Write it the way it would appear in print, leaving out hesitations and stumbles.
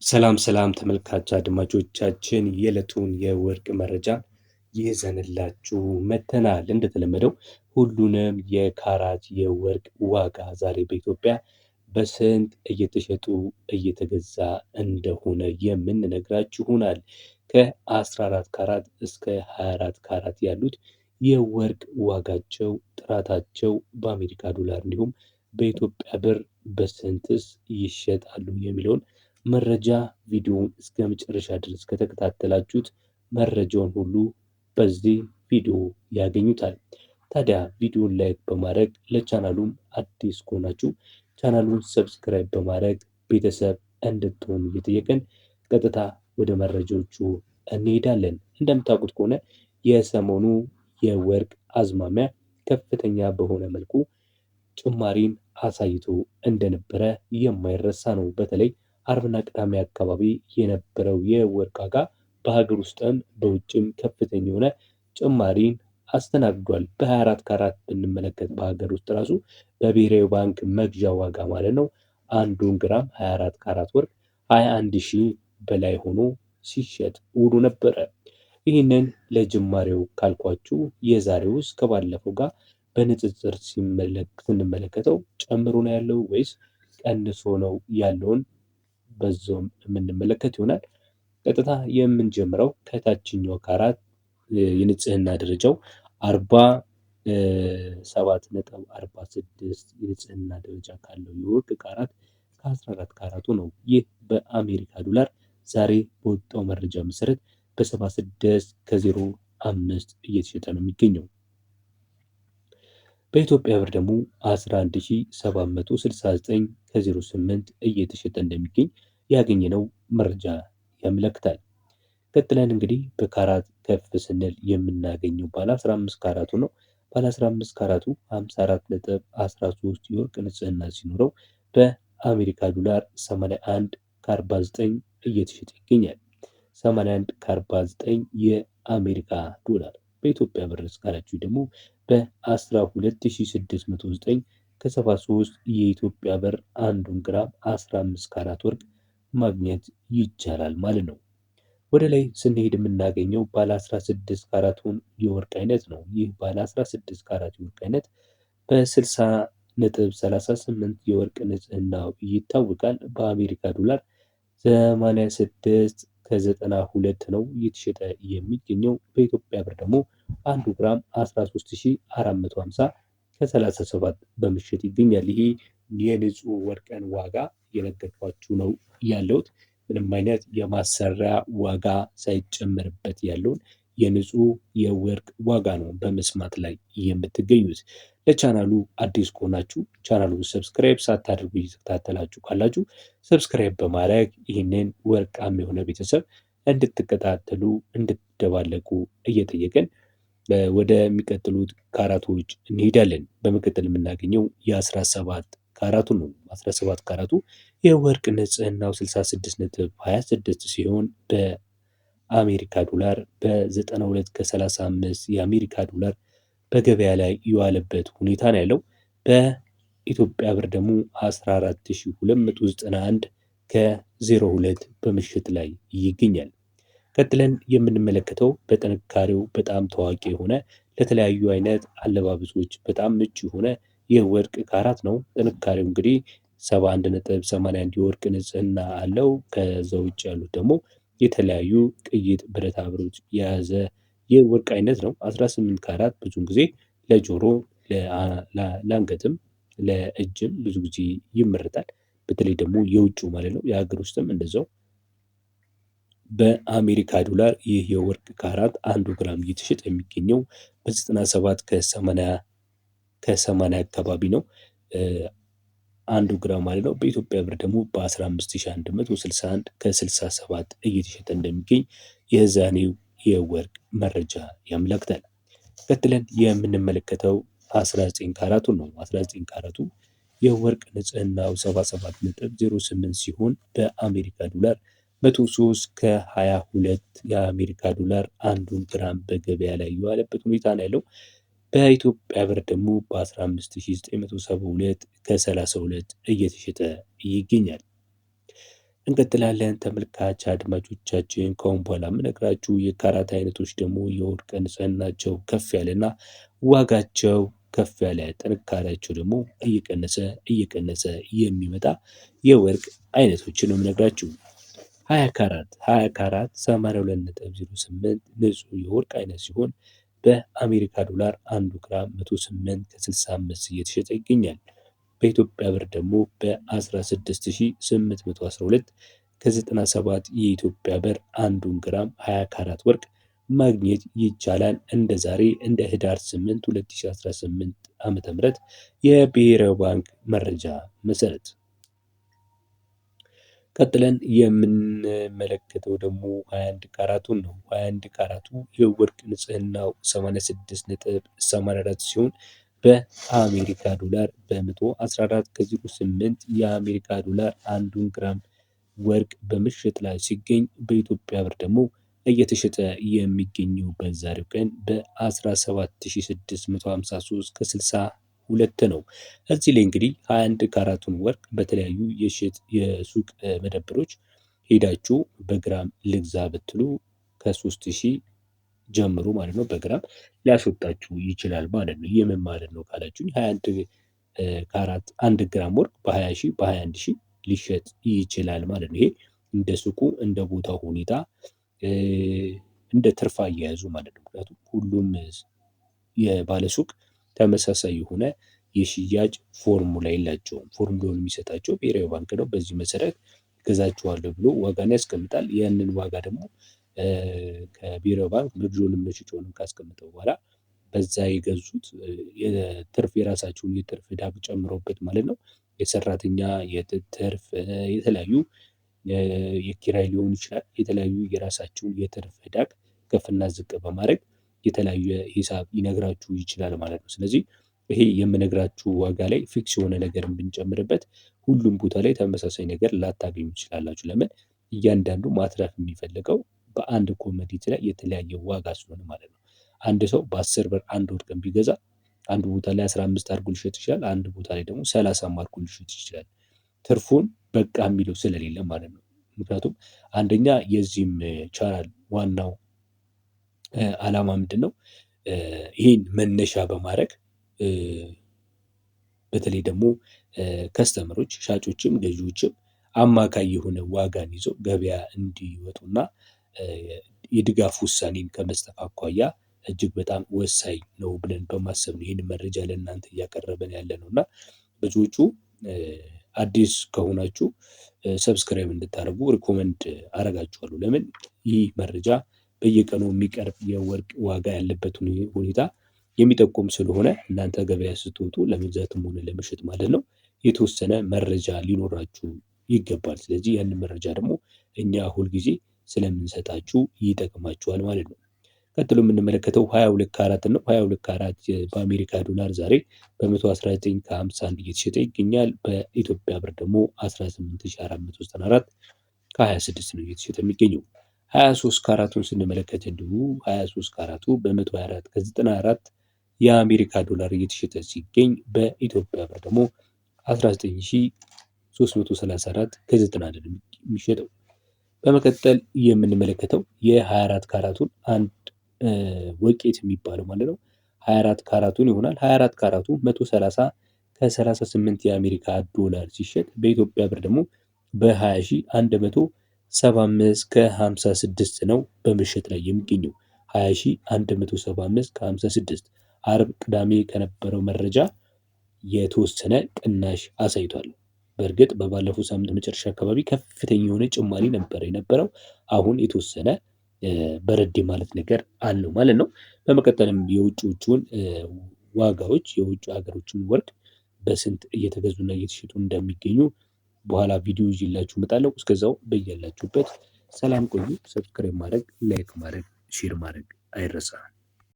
ሰላም ሰላም ተመልካች አድማጮቻችን የዕለቱን የወርቅ መረጃ ይዘንላችሁ መጥተናል። እንደተለመደው ሁሉንም የካራት የወርቅ ዋጋ ዛሬ በኢትዮጵያ በስንት እየተሸጡ እየተገዛ እንደሆነ የምንነግራችሁ ይሆናል። ከ14 ካራት እስከ 24 ካራት ያሉት የወርቅ ዋጋቸው፣ ጥራታቸው በአሜሪካ ዶላር እንዲሁም በኢትዮጵያ ብር በስንትስ ይሸጣሉ የሚለውን መረጃ ቪዲዮውን እስከ መጨረሻ ድረስ ከተከታተላችሁት መረጃውን ሁሉ በዚህ ቪዲዮ ያገኙታል። ታዲያ ቪዲዮውን ላይክ በማድረግ ለቻናሉም አዲስ ከሆናችሁ ቻናሉን ሰብስክራይብ በማድረግ ቤተሰብ እንድትሆኑ እየጠየቅን ቀጥታ ወደ መረጃዎቹ እንሄዳለን። እንደምታውቁት ከሆነ የሰሞኑ የወርቅ አዝማሚያ ከፍተኛ በሆነ መልኩ ጭማሪን አሳይቶ እንደነበረ የማይረሳ ነው። በተለይ አርብና ቅዳሜ አካባቢ የነበረው የወርቅ ዋጋ በሀገር ውስጥም በውጭም ከፍተኛ የሆነ ጭማሪን አስተናግዷል። በ24 ካራት ብንመለከት በሀገር ውስጥ ራሱ በብሔራዊ ባንክ መግዣ ዋጋ ማለት ነው አንዱን ግራም 24 ካራት ወርቅ 21 ሺህ በላይ ሆኖ ሲሸጥ ውሎ ነበረ። ይህንን ለጅማሬው ካልኳችሁ የዛሬውስ ከባለፈው ጋር በንጽጽር ስንመለከተው ጨምሮ ነው ያለው ወይስ ቀንሶ ነው ያለውን በዛውም የምንመለከት ይሆናል። ቀጥታ የምንጀምረው ከታችኛው ካራት የንጽህና ደረጃው 47.46 የንጽህና ደረጃ ካለው የወርቅ ካራት ከ14 ካራቱ ነው። ይህ በአሜሪካ ዶላር ዛሬ በወጣው መረጃ መሰረት በ76 ከ05 እየተሸጠ ነው የሚገኘው። በኢትዮጵያ ብር ደግሞ 11769 ከ08 እየተሸጠ እንደሚገኝ ያገኘነው መረጃ ያመለክታል። ቀጥለን እንግዲህ በካራት ከፍ ስንል የምናገኘው ባለ 15 ካራቱ ነው። ባለ 15 ካራቱ 54.13 የወርቅ ንጽህና ሲኖረው በአሜሪካ ዶላር 81 ከ49 እየተሸጠ ይገኛል። 81 ከ49 የአሜሪካ ዶላር በኢትዮጵያ ብር እስካላችሁ ደግሞ በ12609 ከ73 የኢትዮጵያ ብር አንዱን ግራም 15 ካራት ወርቅ ማግኘት ይቻላል ማለት ነው። ወደ ላይ ስንሄድ የምናገኘው ባለ 16 ካራቱን የወርቅ አይነት ነው። ይህ ባለ 16 ካራት የወርቅ አይነት በ60.38 የወርቅ ንጽህናው ይታወቃል። በአሜሪካ ዶላር 86 ከ92 ነው እየተሸጠ የሚገኘው። በኢትዮጵያ ብር ደግሞ 1 ግራም 13450 ከ37 በመሸጥ ይገኛል። ይሄ የንጹህ ወርቅን ዋጋ የነገርኳችሁ ነው ያለውት። ምንም አይነት የማሰሪያ ዋጋ ሳይጨመርበት ያለውን የንጹህ የወርቅ ዋጋ ነው በመስማት ላይ የምትገኙት። ለቻናሉ አዲስ ከሆናችሁ ቻናሉን ሰብስክራይብ ሳታደርጉ እየተከታተላችሁ ካላችሁ ሰብስክራይብ በማድረግ ይህንን ወርቃም የሆነ ቤተሰብ እንድትከታተሉ እንድትደባለቁ እየጠየቅን ወደሚቀጥሉት ካራቶች እንሄዳለን። በመቀጠል የምናገኘው የ17 ካራቱ ነው። 17 ካራቱ የወርቅ ንጽህናው 66.26 ሲሆን በአሜሪካ ዶላር በ92 ከ35 የአሜሪካ ዶላር በገበያ ላይ የዋለበት ሁኔታ ነው ያለው። በኢትዮጵያ ብር ደግሞ 14291 ከ02 በምሽት ላይ ይገኛል። ቀጥለን የምንመለከተው በጥንካሬው በጣም ታዋቂ የሆነ ለተለያዩ አይነት አለባበሶች በጣም ምቹ የሆነ የወርቅ ካራት ነው። ጥንካሬው እንግዲህ 71.81 የወርቅ ንጽህና አለው። ከዛ ውጭ ያሉት ደግሞ የተለያዩ ቅይጥ ብረታ ብረት የያዘ የወርቅ አይነት ነው። 18 ካራት ብዙውን ጊዜ ለጆሮ ለአንገትም ለእጅም ብዙ ጊዜ ይመረጣል። በተለይ ደግሞ የውጭ ማለት ነው። የሀገር ውስጥም እንደዛው። በአሜሪካ ዶላር ይህ የወርቅ ካራት 1 ግራም እየተሸጠ የሚገኘው በ97 ከ80 አካባቢ ነው። 1 ግራም ማለት ነው። በኢትዮጵያ ብር ደግሞ በ15161 ከ67 እየተሸጠ እንደሚገኝ የዛኔው የወርቅ መረጃ ያመለክታል። ቀጥለን የምንመለከተው 19 ካራቱን ነው። 19 ካራቱ የወርቅ ንጽህናው 77.08 ሲሆን በአሜሪካ ዶላር 103 ከ22 የአሜሪካ ዶላር አንዱን ግራም በገበያ ላይ የዋለበት ሁኔታ ነው ያለው። በኢትዮጵያ ብር ደግሞ በ15972 ከ32 እየተሸጠ ይገኛል። እንቀጥላለን ተመልካች አድማጮቻችን። ከአሁን በኋላ የምነግራችሁ የካራት አይነቶች ደግሞ የወርቅ ንጽህናቸው ከፍ ያለና ዋጋቸው ከፍ ያለ ጥንካሬያቸው ደግሞ እየቀነሰ የሚመጣ የወርቅ አይነቶችን ነው የምነግራችሁ። 20 ካራት 82.08 ንጹህ የወርቅ አይነት ሲሆን በአሜሪካ ዶላር 1 ግራም 108 ከ65 እየተሸጠ ይገኛል። በኢትዮጵያ ብር ደግሞ በ16812 ከ97 የኢትዮጵያ ብር 1 ግራም 20 ካራት ወርቅ ማግኘት ይቻላል። እንደ ዛሬ እንደ ህዳር 8 2018 ዓ.ም የብሔራዊ ባንክ መረጃ መሰረት። ቀጥለን የምንመለከተው ደግሞ 21 ካራቱን ነው። 21 ካራቱ የወርቅ ንጽህናው 86.84 ሲሆን በአሜሪካ ዶላር በ114 ከ08 የአሜሪካ ዶላር 1 ግራም ወርቅ በምሽት ላይ ሲገኝ በኢትዮጵያ ብር ደግሞ እየተሸጠ የሚገኘው በዛሬው ቀን በ17653 ከ62 ነው። እዚህ ላይ እንግዲህ 21 ካራቱን ወርቅ በተለያዩ የሱቅ መደብሮች ሄዳችሁ በግራም ልግዛ ብትሉ ከ3000 ጀምሮ ማለት ነው በግራም ሊያስወጣችሁ ይችላል ማለት ነው። ይህ ምን ማለት ነው ካላችሁኝ 21 ካራት 1 ግራም ወርቅ በ20 ሺህ በ21 ሺህ ሊሸጥ ይችላል ማለት ነው። ይሄ እንደ ሱቁ እንደ ቦታው ሁኔታ እንደ ትርፍ አያያዙ ማለት ነው። ምክንያቱም ሁሉም የባለሱቅ ተመሳሳይ የሆነ የሽያጭ ፎርሙላ የላቸውም። ፎርሙላውን የሚሰጣቸው ብሔራዊ ባንክ ነው። በዚህ መሰረት ገዛችኋለሁ ብሎ ዋጋን ያስቀምጣል። ያንን ዋጋ ደግሞ ከብሔራዊ ባንክ መግዣውንም መሸጫውንም ካስቀመጠው በኋላ በዛ የገዙት የትርፍ የራሳቸውን የትርፍ ዕዳ ጨምረውበት ማለት ነው የሰራተኛ የትርፍ የተለያዩ የኪራይ ሊሆን ይችላል የተለያዩ የራሳቸውን የትርፍ ዕዳ ከፍና ዝቅ በማድረግ የተለያዩ ሂሳብ ሊነግራችሁ ይችላል ማለት ነው። ስለዚህ ይሄ የምነግራችሁ ዋጋ ላይ ፊክስ የሆነ ነገርን ብንጨምርበት ሁሉም ቦታ ላይ ተመሳሳይ ነገር ላታገኙ ትችላላችሁ። ለምን? እያንዳንዱ ማትረፍ የሚፈልገው በአንድ ኮሞዲቲ ላይ የተለያየ ዋጋ ስለሆነ ማለት ነው። አንድ ሰው በ10 ብር አንድ ወርቅን ቢገዛ አንድ ቦታ ላይ 15 አድርጎ ሊሸጥ ይችላል። አንድ ቦታ ላይ ደግሞ 30 አድርጎ ሊሸጥ ይችላል። ትርፉን በቃ የሚለው ስለሌለ ማለት ነው። ምክንያቱም አንደኛ የዚህም ቻናል ዋናው ዓላማ ምንድን ነው? ይህን መነሻ በማድረግ በተለይ ደግሞ ከስተመሮች ሻጮችም ገዢዎችም አማካይ የሆነ ዋጋን ይዘው ገበያ እንዲወጡና የድጋፍ ውሳኔን ከመስጠት አኳያ እጅግ በጣም ወሳኝ ነው ብለን በማሰብ ነው ይህንን መረጃ ለእናንተ እያቀረበን ያለ ነው። እና ብዙዎቹ አዲስ ከሆናችሁ ሰብስክራይብ እንድታደርጉ ሪኮመንድ አደርጋችኋለሁ። ለምን? ይህ መረጃ በየቀኑ የሚቀርብ የወርቅ ዋጋ ያለበትን ሁኔታ የሚጠቁም ስለሆነ እናንተ ገበያ ስትወጡ ለመግዛትም ሆነ ለመሸጥ ማለት ነው የተወሰነ መረጃ ሊኖራችሁ ይገባል። ስለዚህ ያንን መረጃ ደግሞ እኛ ሁልጊዜ ስለምንሰጣችሁ ይጠቅማችኋል ማለት ነው። ቀጥሎ የምንመለከተው 22 ካራት ነው። 22 ካራት በአሜሪካ ዶላር ዛሬ በ119 ከ51 እየተሸጠ ይገኛል። በኢትዮጵያ ብር ደግሞ 18494 ከ26 ነው እየተሸጠ የሚገኘው። 23 ካራቱን ስንመለከት እንዲሁ 23 ካራቱ በ124 ከ94 የአሜሪካ ዶላር እየተሸጠ ሲገኝ በኢትዮጵያ ብር ደግሞ 19334 ከ91 የሚሸጠው። በመቀጠል የምንመለከተው የ24 ካራቱን አንድ ወቄት የሚባለው ማለት ነው 24 ካራቱን ይሆናል። 24 ካራቱ 130 ከ38 የአሜሪካ ዶላር ሲሸጥ በኢትዮጵያ ብር ደግሞ በ20175 ከ56 ነው በመሸጥ ላይ የሚገኘው። 20175 ከ56 አርብ ቅዳሜ ከነበረው መረጃ የተወሰነ ቅናሽ አሳይቷል። በእርግጥ በባለፈው ሳምንት መጨረሻ አካባቢ ከፍተኛ የሆነ ጭማሪ ነበር የነበረው። አሁን የተወሰነ በረድ ማለት ነገር አለው ማለት ነው። በመቀጠልም የውጭዎቹን ዋጋዎች የውጭ ሀገሮችን ወርቅ በስንት እየተገዙና እየተሸጡ እንደሚገኙ በኋላ ቪዲዮ ይዤላችሁ እመጣለሁ። እስከዛው በያላችሁበት ሰላም ቆዩ። ሰብስክራይብ ማድረግ፣ ላይክ ማድረግ፣ ሼር ማድረግ አይረሳ።